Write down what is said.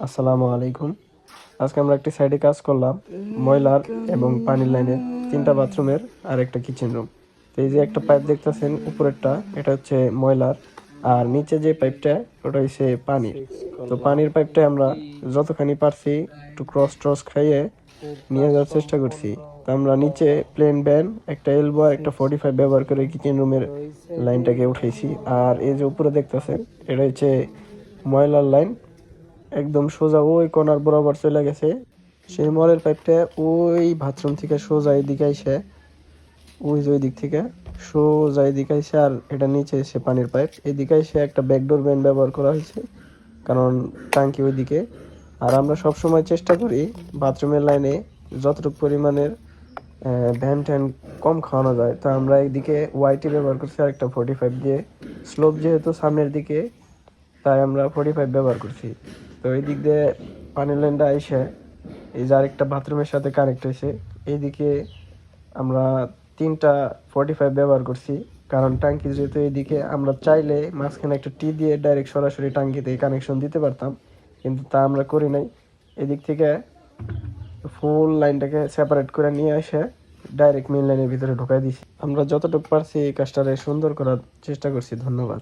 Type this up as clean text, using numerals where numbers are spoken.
আসসালামু আলাইকুম। আজকে আমরা একটি সাইডে কাজ করলাম, ময়লার এবং পানির লাইনের 3টা বাথরুমের আর একটা কিচেন রুম। তো এই যে একটা পাইপ দেখতেছেন উপরেরটা, এটা হচ্ছে ময়লার, আর নিচে যে পাইপটা ওটা হচ্ছে পানির। তো পানির পাইপটা আমরা যতখানি পারছি একটু ক্রস ট্রস খাইয়ে নিয়ে যাওয়ার চেষ্টা করছি। তো আমরা নিচে প্লেন ব্যান, একটা এলবো আর একটা 45 ব্যবহার করে কিচেন রুমের লাইনটাকে উঠাইছি। আর এই যে উপরে দেখতেছেন, এটা হচ্ছে ময়লার লাইন, একদম সোজা ওই কর্নার বরাবর চলে গেছে। সেই মলের পাইপটা ওই বাথরুম থেকে সোজা এদিকে আইসে, ওই যে ওই দিক থেকে সোজা এদিকে আইসে, আর এটা নিচে এসে পানির পাইপ এদিকে এসে একটা ব্যাকডোর ভ্যান ব্যবহার করা হয়েছে, কারণ টাঙ্কি ওইদিকে। আর আমরা সব সময় চেষ্টা করি বাথরুমের লাইনে যতটুকু পরিমাণের ভ্যান ট্যান কম খাওয়ানো যায়। তো আমরা এইদিকে ওয়াইটি ব্যবহার করছি আর একটা 45 দিয়ে। স্লোপ যেহেতু সামনের দিকে, তাই আমরা 45 ব্যবহার করছি। তো এই দিক দিয়ে পানির লাইনটা আইসে এই যে আরেকটা বাথরুমের সাথে কানেক্ট হয়েছে। এইদিকে আমরা 3টা 45 ব্যবহার করছি, কারণ টাঙ্কি যেহেতু এইদিকে, আমরা চাইলে মাঝখানে একটা টি দিয়ে ডাইরেক্ট সরাসরি টাঙ্কিতে কানেকশন দিতে পারতাম, কিন্তু তা আমরা করি নাই। এদিক থেকে ফুল লাইনটাকে সেপারেট করে নিয়ে এসে ডাইরেক্ট মেইন লাইনের ভিতরে ঢুকাই দিছি। আমরা যতটুকু পারছি এই কাজটারে সুন্দর করার চেষ্টা করছি। ধন্যবাদ।